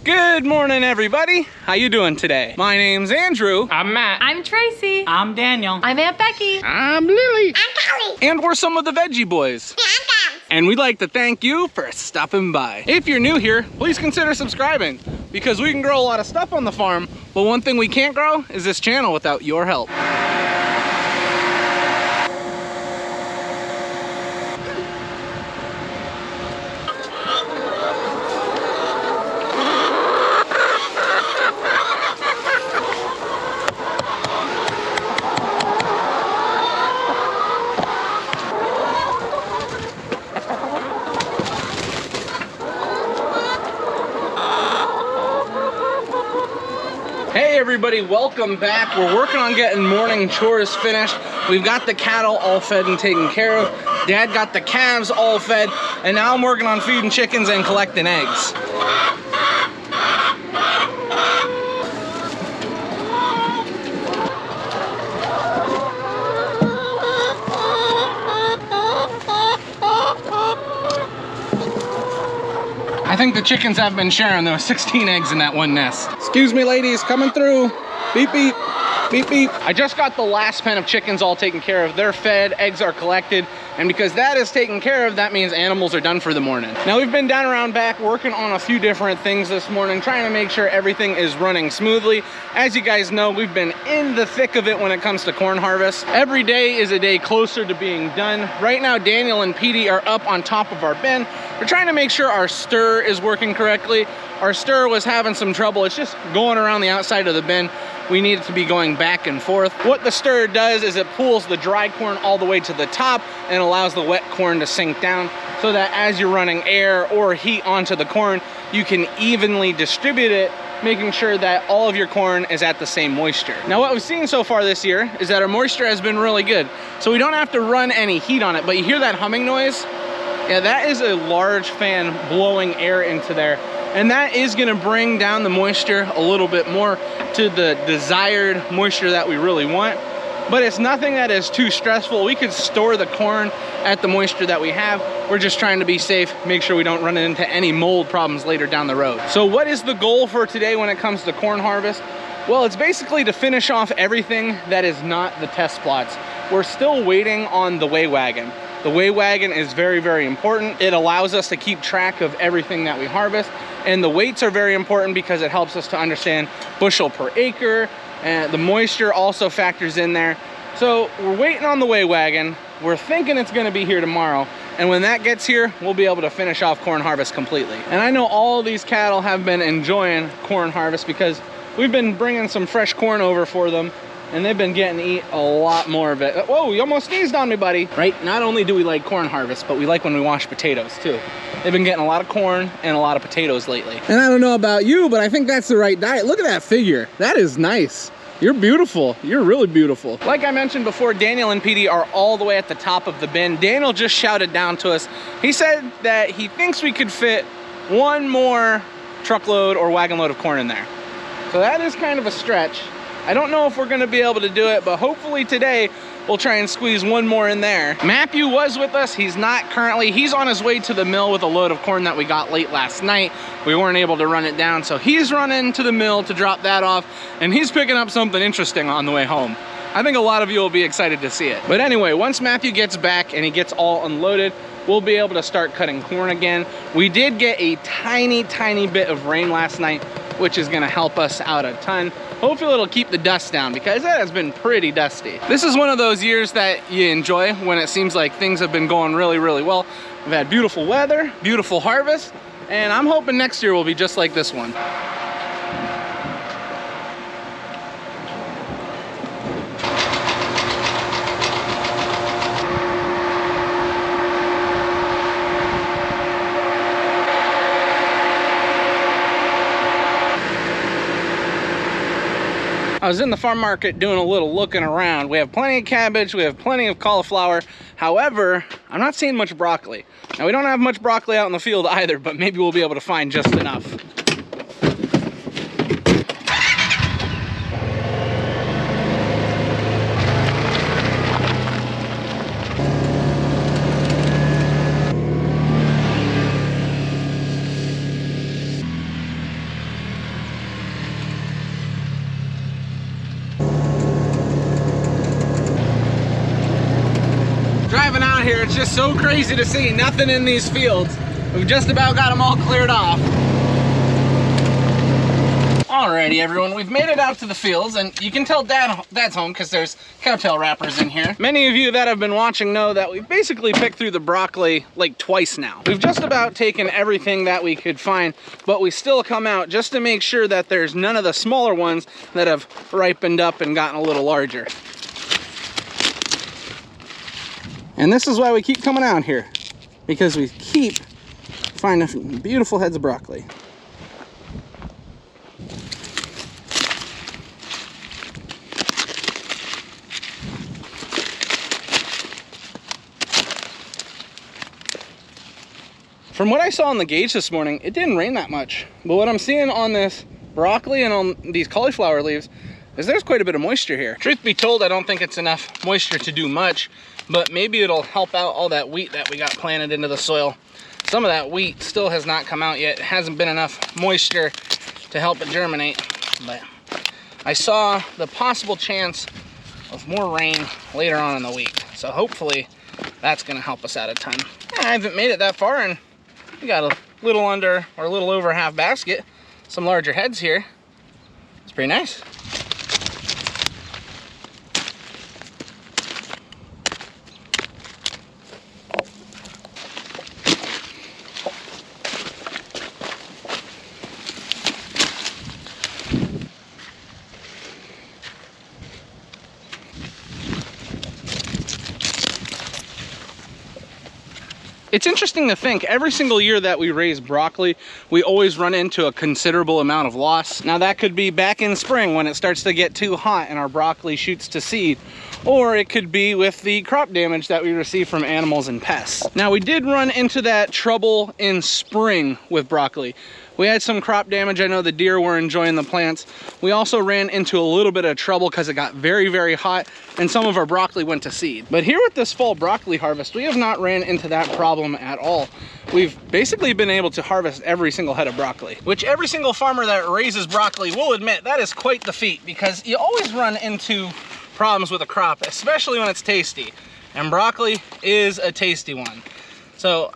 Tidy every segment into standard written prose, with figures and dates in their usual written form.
Good morning, everybody. How you doing today? My name's Andrew. I'm Matt. I'm Tracy. I'm Daniel. I'm Aunt Becky. I'm Lily. I'm Kelly. And we're some of the Veggie Boys. Yeah, I'm Dad. And we'd like to thank you for stopping by. If you're new here, please consider subscribing because we can grow a lot of stuff on the farm, but one thing we can't grow is this channel without your help. Hey everybody, welcome back. We're working on getting morning chores finished. We've got the cattle all fed and taken care of. Dad got the calves all fed, and now I'm working on feeding chickens and collecting eggs. I think the chickens have been sharing. There were 16 eggs in that one nest. Excuse me, ladies, coming through. Beep, beep, beep, beep. I just got the last pen of chickens all taken care of. They're fed, eggs are collected, and because that is taken care of, that means animals are done for the morning. Now we've been down around back working on a few different things this morning, trying to make sure everything is running smoothly. As you guys know, we've been in the thick of it when it comes to corn harvest. Every day is a day closer to being done. Right now, Daniel and Petey are up on top of our bin. We're trying to make sure our stir is working correctly. Our stir was having some trouble. It's just going around the outside of the bin. We need it to be going back and forth. What the stir does is it pulls the dry corn all the way to the top and allows the wet corn to sink down so that as you're running air or heat onto the corn, you can evenly distribute it, making sure that all of your corn is at the same moisture. Now what we've seen so far this year is that our moisture has been really good. So we don't have to run any heat on it, but you hear that humming noise? Yeah, that is a large fan blowing air into there. And that is gonna bring down the moisture a little bit more to the desired moisture that we really want. But it's nothing that is too stressful. We could store the corn at the moisture that we have. We're just trying to be safe, make sure we don't run into any mold problems later down the road. So what is the goal for today when it comes to corn harvest? Well, it's basically to finish off everything that is not the test plots. We're still waiting on the weigh wagon. The weigh wagon is very, very important. It allows us to keep track of everything that we harvest. And the weights are very important because it helps us to understand bushel per acre. And the moisture also factors in there. So we're waiting on the weigh wagon. We're thinking it's gonna be here tomorrow. And when that gets here, we'll be able to finish off corn harvest completely. And I know all these cattle have been enjoying corn harvest because we've been bringing some fresh corn over for them. And they've been getting to eat a lot more of it. Whoa, you almost sneezed on me, buddy. Right, not only do we like corn harvest, but we like when we wash potatoes too. They've been getting a lot of corn and a lot of potatoes lately. And I don't know about you, but I think that's the right diet. Look at that figure. That is nice. You're beautiful. You're really beautiful. Like I mentioned before, Daniel and Petey are all the way at the top of the bin. Daniel just shouted down to us. He said that he thinks we could fit one more truckload or wagon load of corn in there. So that is kind of a stretch. I don't know if we're gonna be able to do it, but hopefully today we'll try and squeeze one more in there. Matthew was with us. He's not currently. He's on his way to the mill with a load of corn that we got late last night. We weren't able to run it down, so he's running to the mill to drop that off, and he's picking up something interesting on the way home. I think a lot of you will be excited to see it. But anyway, once Matthew gets back and he gets all unloaded, we'll be able to start cutting corn again. We did get a tiny, tiny bit of rain last night, which is gonna help us out a ton. Hopefully it'll keep the dust down because that has been pretty dusty. This is one of those years that you enjoy when it seems like things have been going really, really well. We've had beautiful weather, beautiful harvest, and I'm hoping next year will be just like this one. I was in the farm market doing a little looking around. We have plenty of cabbage, we have plenty of cauliflower. However, I'm not seeing much broccoli. Now we don't have much broccoli out in the field either, but maybe we'll be able to find just enough. here, it's just so crazy to see nothing in these fields. We've just about got them all cleared off. Alrighty everyone, we've made it out to the fields, and you can tell Dad's home because there's cowtail wrappers in here. Many of you that have been watching know that we've basically picked through the broccoli like twice now. We've just about taken everything that we could find, but we still come out just to make sure that there's none of the smaller ones that have ripened up and gotten a little larger. And this is why we keep coming out here, because we keep finding beautiful heads of broccoli. From what I saw on the gauge this morning, it didn't rain that much. But what I'm seeing on this broccoli and on these cauliflower leaves is there's quite a bit of moisture here. Truth be told, I don't think it's enough moisture to do much, but maybe it'll help out all that wheat that we got planted into the soil. Some of that wheat still has not come out yet. It hasn't been enough moisture to help it germinate. But I saw the possible chance of more rain later on in the week. So hopefully that's gonna help us out a ton. I haven't made it that far, and we got a little under or a little over half basket. Some larger heads here. It's pretty nice. It's interesting to think every single year that we raise broccoli, we always run into a considerable amount of loss. Now that could be back in spring when it starts to get too hot and our broccoli shoots to seed, or it could be with the crop damage that we receive from animals and pests. Now we did run into that trouble in spring with broccoli. We had some crop damage. I know the deer were enjoying the plants. We also ran into a little bit of trouble because it got very, very hot and some of our broccoli went to seed. But here with this fall broccoli harvest, we have not ran into that problem at all. We've basically been able to harvest every single head of broccoli, which every single farmer that raises broccoli will admit that is quite the feat, because you always run into problems with a crop, especially when it's tasty. And broccoli is a tasty one. So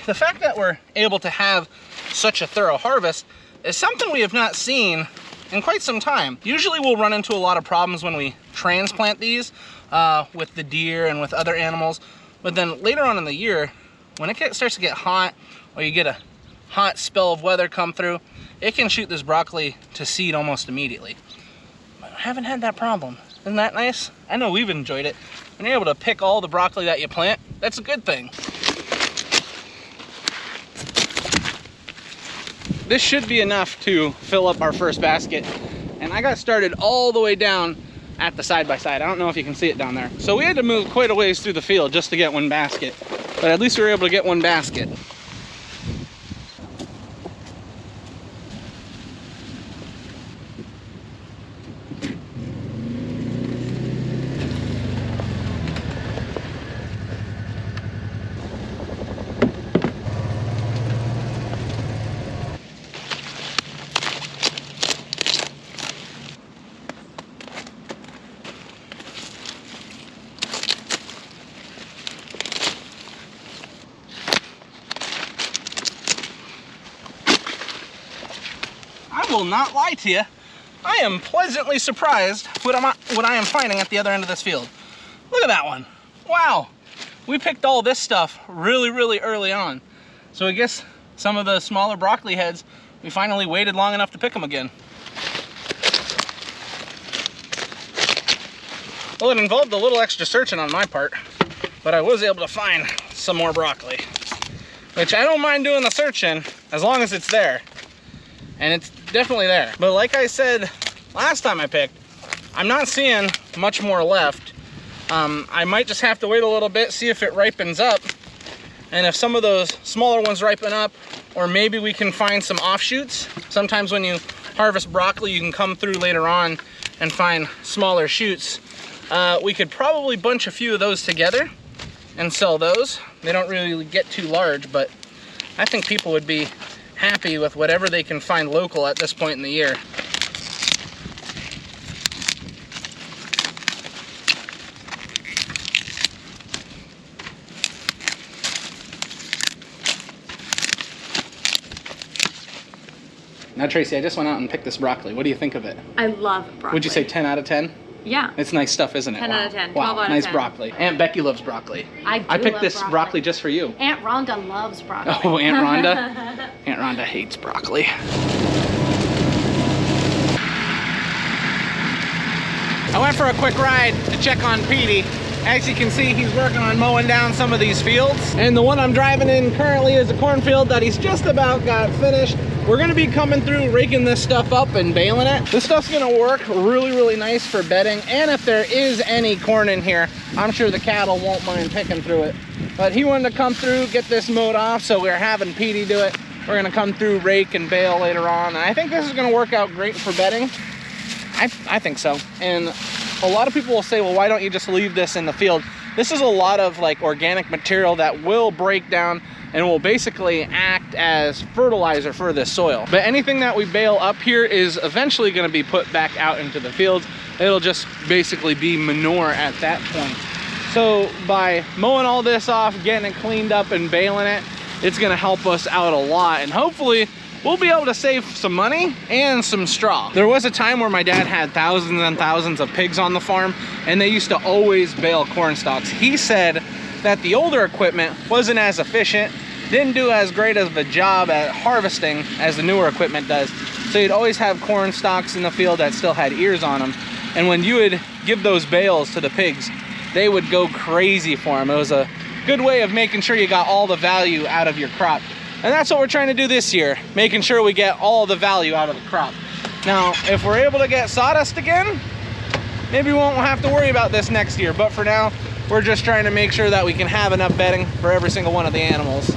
the fact that we're able to have such a thorough harvest is something we have not seen in quite some time. Usually we'll run into a lot of problems when we transplant these with the deer and with other animals, but then later on in the year, when it starts to get hot, or you get a hot spell of weather come through, it can shoot this broccoli to seed almost immediately. But I haven't had that problem. Isn't that nice? I know we've enjoyed it. When you're able to pick all the broccoli that you plant, that's a good thing. This should be enough to fill up our first basket. And I got started all the way down at the side-by-side. I don't know if you can see it down there. So we had to move quite a ways through the field just to get one basket. But at least we were able to get one basket. I will not lie to you, I am pleasantly surprised what I am finding at the other end of this field. Look at that one. Wow, we picked all this stuff really, really early on. So I guess some of the smaller broccoli heads, we finally waited long enough to pick them again. Well, it involved a little extra searching on my part, but I was able to find some more broccoli, which I don't mind doing the searching as long as it's there. And it's definitely there. But like I said last time I picked, I'm not seeing much more left. I might just have to wait a little bit, see if it ripens up. And if some of those smaller ones ripen up, or maybe we can find some offshoots. Sometimes when you harvest broccoli, you can come through later on and find smaller shoots. We could probably bunch a few of those together and sell those. They don't really get too large, but I think people would be happy with whatever they can find local at this point in the year. Now, Tracy, I just went out and picked this broccoli. What do you think of it? I love broccoli. Would you say 10 out of 10? Yeah. It's nice stuff, isn't it? 10 out of 10. Wow. 12 out of Nice 10. broccoli. Aunt Becky loves broccoli. I picked this broccoli just for you. Aunt Rhonda loves broccoli. Oh, Aunt Rhonda? Aunt Rhonda hates broccoli. I went for a quick ride to check on Petey. As you can see, he's working on mowing down some of these fields. And the one I'm driving in currently is a cornfield that he's just about got finished. We're gonna be coming through, raking this stuff up and baling it. This stuff's gonna work really nice for bedding. And if there is any corn in here, I'm sure the cattle won't mind picking through it. But he wanted to come through, get this mowed off, so we're having Petey do it. We're gonna come through, rake and bale later on. And I think this is gonna work out great for bedding. I think so. And a lot of people will say, well, why don't you just leave this in the field? This is a lot of like organic material that will break down and will basically act as fertilizer for this soil. But anything that we bale up here is eventually gonna be put back out into the fields. It'll just basically be manure at that point. So by mowing all this off, getting it cleaned up and baling it, it's gonna help us out a lot. And hopefully we'll be able to save some money and some straw. There was a time where my dad had thousands and thousands of pigs on the farm, and they used to always bale corn stalks. He said that the older equipment wasn't as efficient, didn't do as great of a job at harvesting as the newer equipment does. So you'd always have corn stalks in the field that still had ears on them. And when you would give those bales to the pigs, they would go crazy for them. It was a good way of making sure you got all the value out of your crop. And that's what we're trying to do this year, making sure we get all the value out of the crop. Now, if we're able to get sawdust again, maybe we won't have to worry about this next year. But for now, we're just trying to make sure that we can have enough bedding for every single one of the animals.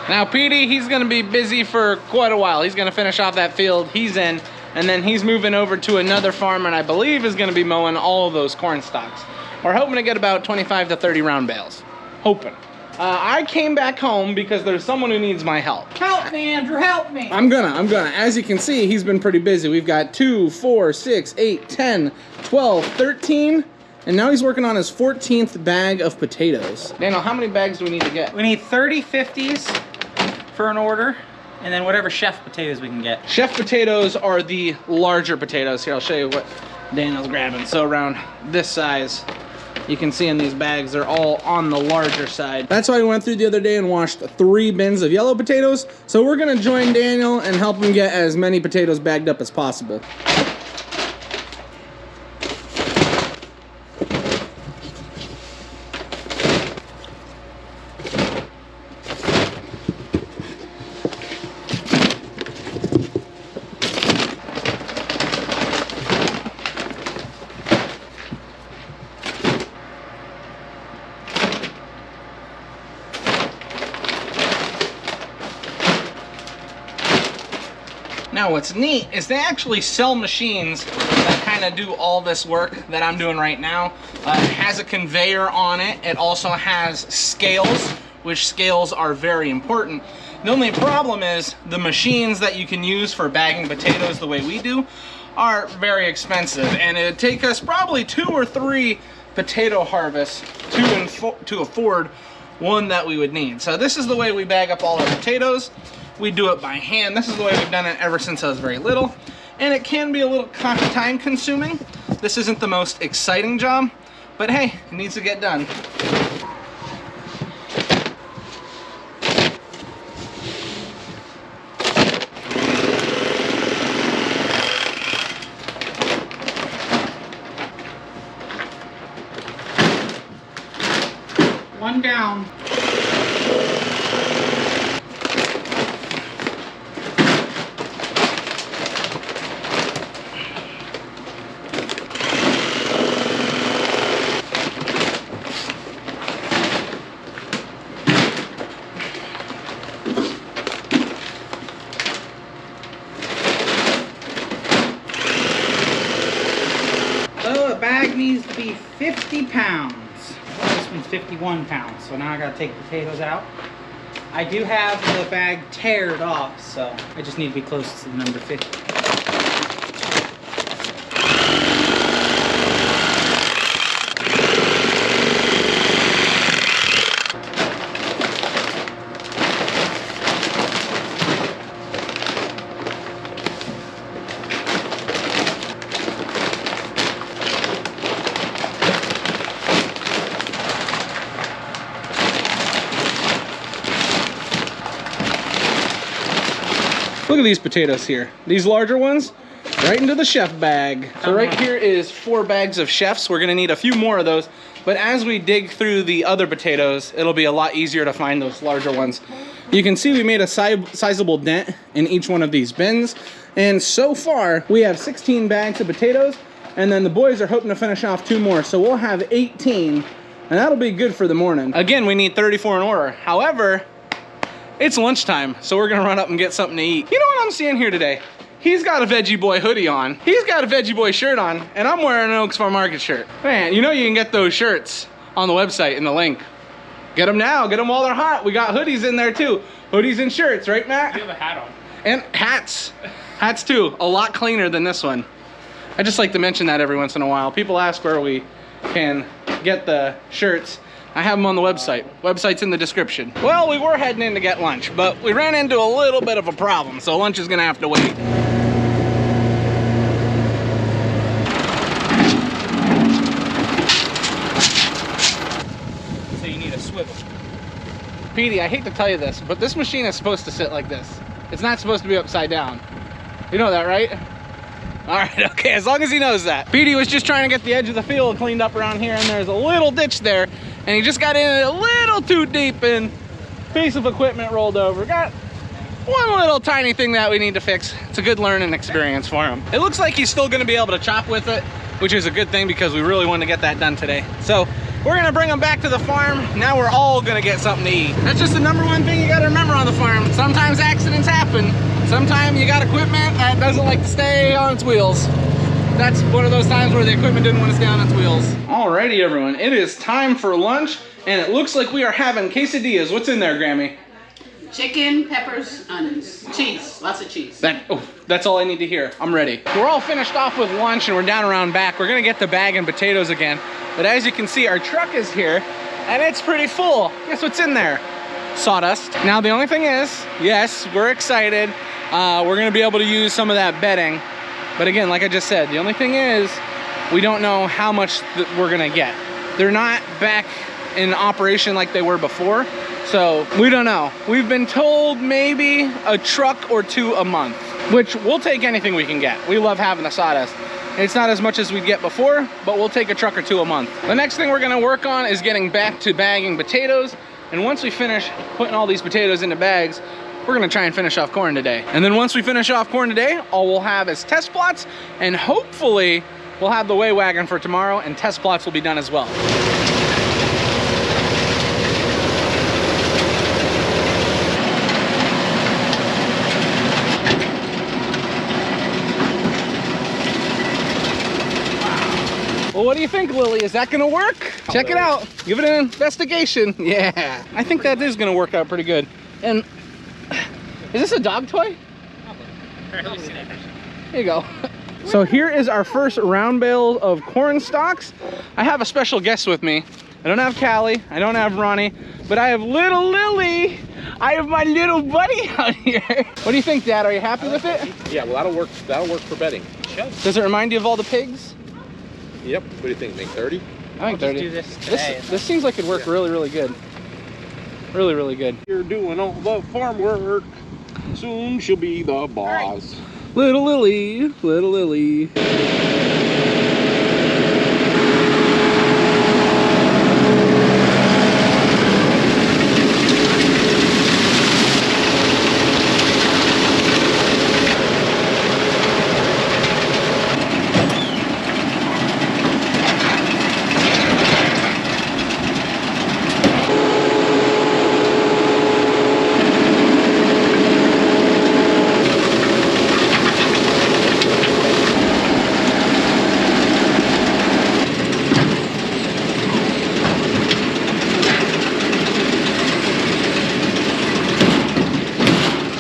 Now, Petey, he's gonna be busy for quite a while. He's gonna finish off that field he's in, and then he's moving over to another farm, and I believe is gonna be mowing all of those corn stalks. We're hoping to get about 25 to 30 round bales. Hoping. I came back home because there's someone who needs my help. Help me, Andrew, help me. I'm gonna. As you can see, he's been pretty busy. We've got 2, 4, 6, 8, 10, 12, 13, and now he's working on his 14th bag of potatoes. Daniel, how many bags do we need to get? We need 30 50s for an order, and then whatever chef potatoes we can get. Chef potatoes are the larger potatoes. Here, I'll show you what Daniel's grabbing. So around this size, you can see in these bags, they're all on the larger side. That's why we went through the other day and washed 3 bins of yellow potatoes. So we're gonna join Daniel and help him get as many potatoes bagged up as possible. Now what's neat is they actually sell machines that kind of do all this work that I'm doing right now. It has a conveyor on it. It also has scales, which scales are very important. The only problem is the machines that you can use for bagging potatoes the way we do are very expensive, and it'd take us probably 2 or 3 potato harvests to afford one that we would need. So this is the way we bag up all our potatoes. We do it by hand. This is the way we've done it ever since I was very little. And it can be a little time consuming. This isn't the most exciting job, but hey, it needs to get done. One down. Bag needs to be 50 pounds. This one's 51 pounds, so now I gotta take the potatoes out. I do have the bag teared off, so I just need to be close to the number 50. Look at these potatoes here. These larger ones, right into the chef bag. So right here is 4 bags of chefs. We're gonna need a few more of those, but as we dig through the other potatoes, it'll be a lot easier to find those larger ones. You can see we made a sizable dent in each one of these bins, and so far we have 16 bags of potatoes, and then the boys are hoping to finish off 2 more, so we'll have 18, and that'll be good for the morning. Again, we need 34 in order. However, it's lunchtime, so we're gonna run up and get something to eat. You know what I'm seeing here today? He's got a Veggie Boy hoodie on. He's got a Veggie Boy shirt on, and I'm wearing an Oaks Farm Market shirt. Man, you know you can get those shirts on the website in the link. Get them now, get them while they're hot. We got hoodies in there too. Hoodies and shirts, right, Matt? You have a hat on. And hats. Hats too, a lot cleaner than this one. I just like to mention that every once in a while. People ask where we can get the shirts. I have them on the website. Website's in the description. Well, we were heading in to get lunch, but we ran into a little bit of a problem, so lunch is gonna have to wait. So you need a swivel. Petey, I hate to tell you this, but this machine is supposed to sit like this. It's not supposed to be upside down. You know that, right? All right, okay, as long as he knows that. Petey was just trying to get the edge of the field cleaned up around here, and there's a little ditch there, and he just got in it a little too deep, and piece of equipment rolled over. Got one little tiny thing that we need to fix. It's a good learning experience for him. It looks like he's still gonna be able to chop with it, which is a good thing because we really want to get that done today. So we're gonna bring him back to the farm. Now we're all gonna get something to eat. That's just the #1 thing you gotta remember on the farm. Sometimes accidents happen. Sometimes you got equipment that doesn't like to stay on its wheels. That's one of those times where the equipment didn't want to stay on its wheels. Alrighty, everyone, it is time for lunch, and it looks like we are having quesadillas. What's in there, Grammy? Chicken, peppers, onions, cheese, lots of cheese. That's all I need to hear. I'm ready. We're all finished off with lunch and we're down around back. We're gonna get the bag and potatoes again. But as you can see, our truck is here and it's pretty full. Guess what's in there? Sawdust. Now the only thing is, yes, we're excited. We're gonna be able to use some of that bedding. But again, like I just said, the only thing is, we don't know how much we're gonna get. They're not back in operation like they were before. So we don't know. We've been told maybe a truck or 2 a month, which we'll take anything we can get. We love having the sawdust. It's not as much as we'd get before, but we'll take a truck or 2 a month. The next thing we're gonna work on is getting back to bagging potatoes. And once we finish putting all these potatoes into bags, we're gonna try and finish off corn today. And then once we finish off corn today, all we'll have is test plots, and hopefully we'll have the weigh wagon for tomorrow, and test plots will be done as well. Well, what do you think, Lily? Is that gonna work? Check it out. Give it an investigation. Yeah, I think that is gonna work out pretty good. And is this a dog toy? Here you go. So here is our first round bale of corn stalks. I have a special guest with me. I don't have Callie, I don't have Ronnie, but I have little Lily. I have my little buddy out here. What do you think, Dad? Are you happy with it? Yeah, well, that'll work for bedding. Does it remind you of all the pigs? Yep. What do you think? Make 30? I think 30. Do this today. This seems like it'd work really, really good. Really, really good. You're doing all the farm work. Soon she'll be the boss. Little Lily, little Lily.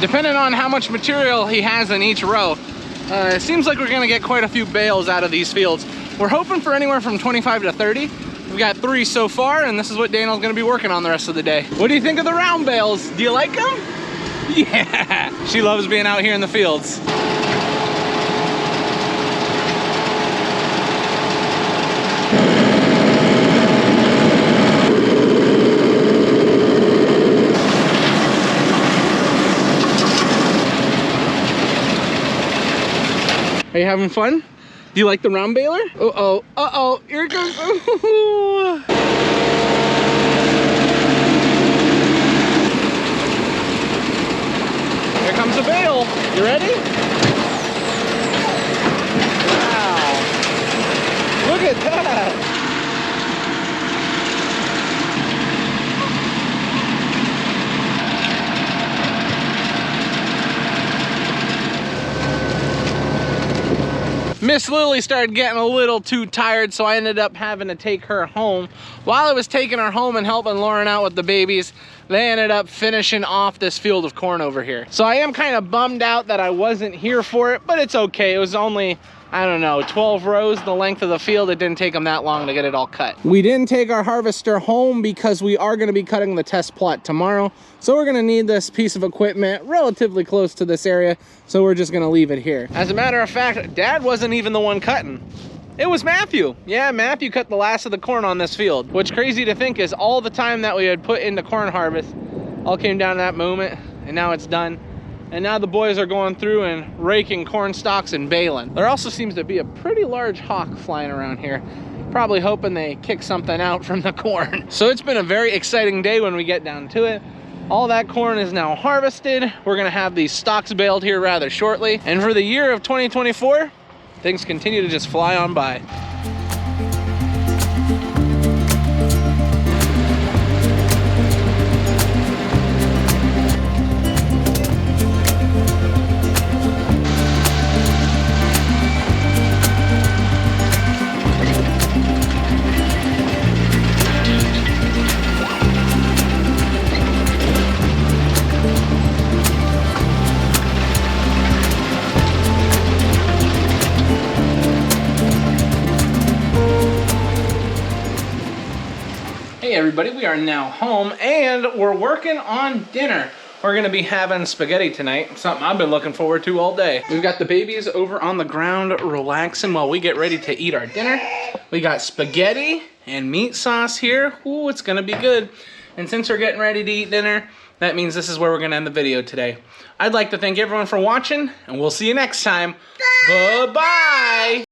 Depending on how much material he has in each row, it seems like we're gonna get quite a few bales out of these fields. We're hoping for anywhere from 25 to 30. We've got 3 so far, and this is what Daniel's gonna be working on the rest of the day. What do you think of the round bales? Do you like them? Yeah, she loves being out here in the fields. having fun? Do you like the round baler? Uh-oh, uh-oh, here it goes. Ooh. Here comes the bale. You ready? Wow. Look at that. Miss Lily started getting a little too tired, so I ended up having to take her home. While I was taking her home and helping Lauren out with the babies, they ended up finishing off this field of corn over here. So I am kind of bummed out that I wasn't here for it, but it's okay. It was only, I don't know, 12 rows the length of the field. It didn't take them that long to get it all cut. We didn't take our harvester home because we are going to be cutting the test plot tomorrow. So we're going to need this piece of equipment relatively close to this area. So we're just going to leave it here. As a matter of fact, Dad wasn't even the one cutting. It was Matthew. Yeah, Matthew cut the last of the corn on this field. What's crazy to think is all the time that we had put into corn harvest all came down to that moment, and now it's done. And now the boys are going through and raking corn stalks and baling. There also seems to be a pretty large hawk flying around here. Probably hoping they kick something out from the corn. So it's been a very exciting day when we get down to it. All that corn is now harvested. We're gonna have these stalks baled here rather shortly. And for the year of 2024, things continue to just fly on by. Hey everybody, we are now home and we're working on dinner. We're gonna be having spaghetti tonight, something I've been looking forward to all day. We've got the babies over on the ground relaxing while we get ready to eat our dinner. We got spaghetti and meat sauce here. Ooh, it's gonna be good. And since we're getting ready to eat dinner, that means this is where we're gonna end the video today. I'd like to thank everyone for watching and we'll see you next time. Bye-bye.